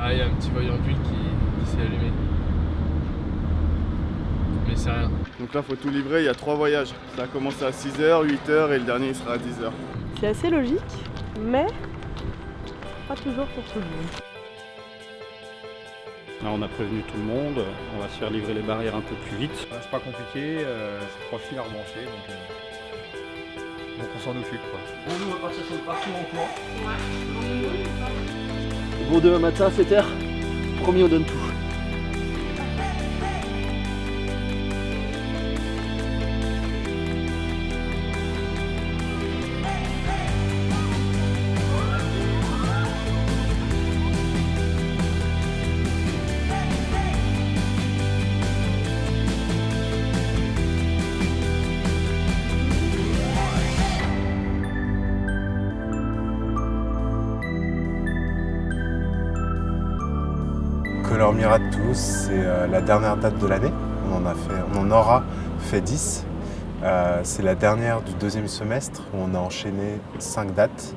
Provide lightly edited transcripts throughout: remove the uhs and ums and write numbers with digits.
Ah, il y a un petit voyant bulle qui s'est allumé. Mais c'est rien. Donc là, faut tout livrer, il y a 3 voyages. Ça a commencé à 6h, 8h et le dernier il sera à 10h. C'est assez logique, mais pas toujours pour tout le monde. Là, on a prévenu tout le monde, on va se faire livrer les barrières un peu plus vite. C'est pas compliqué, c'est 3 fils à rebrancher, donc on s'en occupe quoi. Bon, nous on va partir sur le parking en courant. Bon, demain matin à 7h, promis on donne tout. Color Mirat Toulouse, c'est la dernière date de l'année. On en aura fait 10. C'est la dernière du deuxième semestre où on a enchaîné 5 dates.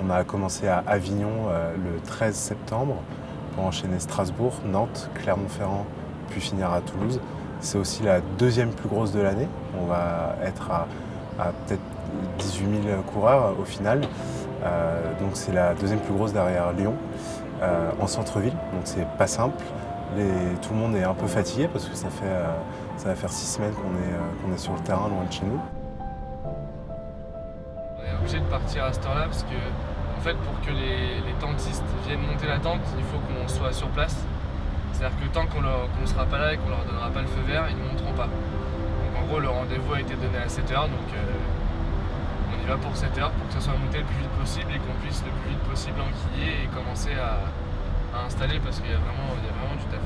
On a commencé à Avignon le 13 septembre pour enchaîner Strasbourg, Nantes, Clermont-Ferrand, puis finir à Toulouse. C'est aussi la deuxième plus grosse de l'année. On va être à peut-être 18 000 coureurs au final. Donc c'est la deuxième plus grosse derrière Lyon. En centre-ville, donc c'est pas simple. Tout le monde est un peu fatigué parce que ça va faire 6 semaines qu'on est sur le terrain loin de chez nous. On est obligé de partir à cette heure-là parce que, en fait, pour que les tentistes viennent monter la tente, il faut qu'on soit sur place. C'est-à-dire que tant qu'on ne sera pas là et qu'on leur donnera pas le feu vert, ils ne monteront pas. Donc en gros, le rendez-vous a été donné à 7h, donc on y va pour 7h pour que ça soit monté le plus vite possible et qu'on puisse le plus vite possible enquiller et commencer à installer parce qu'il y a vraiment du taf.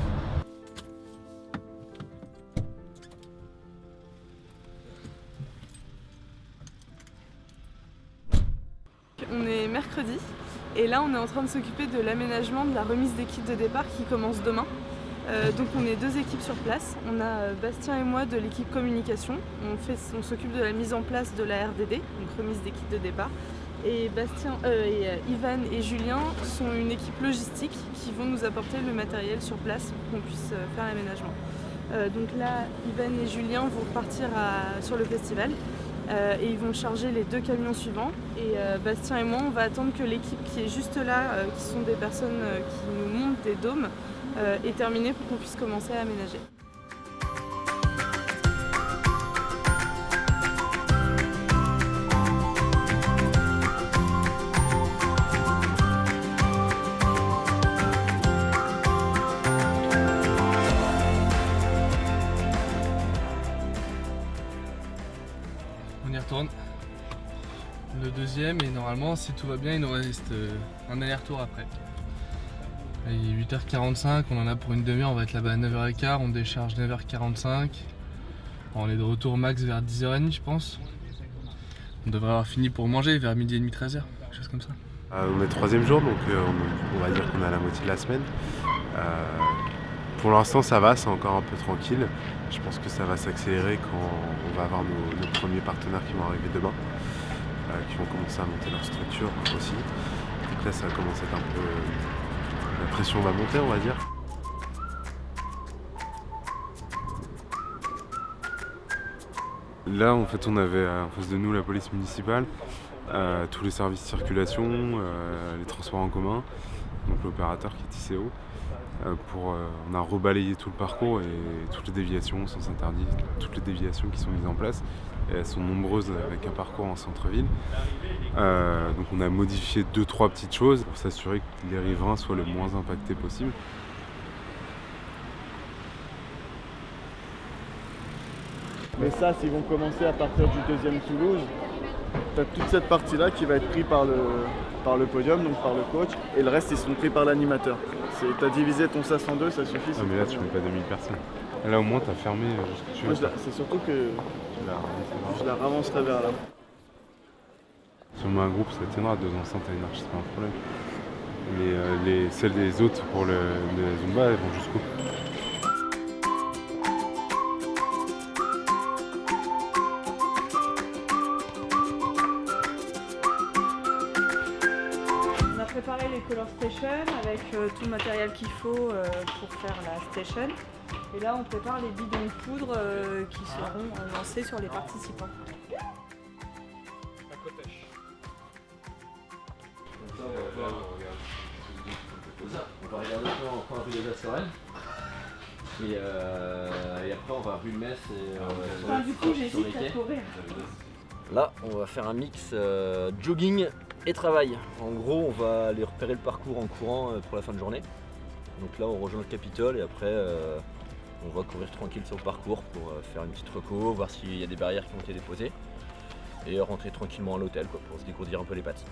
On est mercredi et là on est en train de s'occuper de l'aménagement de la remise des kits de départ qui commence demain. Donc on est 2 équipes sur place. On a Bastien et moi de l'équipe communication. On s'occupe de la mise en place de la RDD, donc remise des kits de départ. Et Ivan et Julien sont une équipe logistique qui vont nous apporter le matériel sur place pour qu'on puisse faire l'aménagement. Donc là, Ivan et Julien vont repartir sur le festival et ils vont charger les 2 camions suivants. Et Bastien et moi, on va attendre que l'équipe qui est juste là, qui sont des personnes qui nous montent des dômes, est terminée pour qu'on puisse commencer à aménager. On y retourne. Le deuxième et normalement si tout va bien il nous reste un aller-retour après. Il est 8h45, on en a pour une demi-heure, on va être là-bas à 9h15, on décharge 9h45. On est de retour max vers 10h30 je pense. On devrait avoir fini pour manger vers midi et demi 13h, quelque chose comme ça. On est 3e jour, donc on va dire qu'on est à la moitié de la semaine. Pour l'instant ça va, c'est encore un peu tranquille. Je pense que ça va s'accélérer quand on va avoir nos premiers partenaires qui vont arriver demain, qui vont commencer à monter leur structure aussi. Donc là ça va commencer à être un peu... La pression va monter, on va dire. Là en fait on avait en face de nous la police municipale, tous les services de circulation, les transports en commun, donc l'opérateur qui est ICO. On a rebalayé tout le parcours et toutes les déviations, sens interdits, toutes les déviations qui sont mises en place. Et elles sont nombreuses avec un parcours en centre-ville. Donc on a modifié 2-3 petites choses pour s'assurer que les riverains soient le moins impactés possible. Mais ça, s'ils vont commencer à partir du 2e Toulouse, tu as toute cette partie-là qui va être prise par le podium, donc par le coach, et le reste, ils seront pris par l'animateur. Tu as divisé ton SAS en 2, ça suffit. Ah mais là, tu mets pas 2000 personnes. Là, au moins, tu as fermé ce que tu veux. C'est surtout que je la ravancerai vers là. Si on met un groupe, ça tiendra. 2 enceintes à une arche, c'est pas un problème. Mais celles des autres pour le Zumba, elles vont jusqu'au bout. préparé les color stations avec tout le matériel qu'il faut pour faire la station. Et là, on prépare les bidons de poudre qui seront lancés sur les participants. On va regarder on prend un peu des Sorel. Et après on va rue de Metz et Du coup, j'hésite à courir. là on va faire un mix jogging et travail. En gros on va aller repérer le parcours en courant pour la fin de journée. Donc là on rejoint le Capitole et après on va courir tranquille sur le parcours pour faire une petite reco, voir s'il y a des barrières qui ont été déposées et rentrer tranquillement à l'hôtel pour se dégourdir un peu les pattes.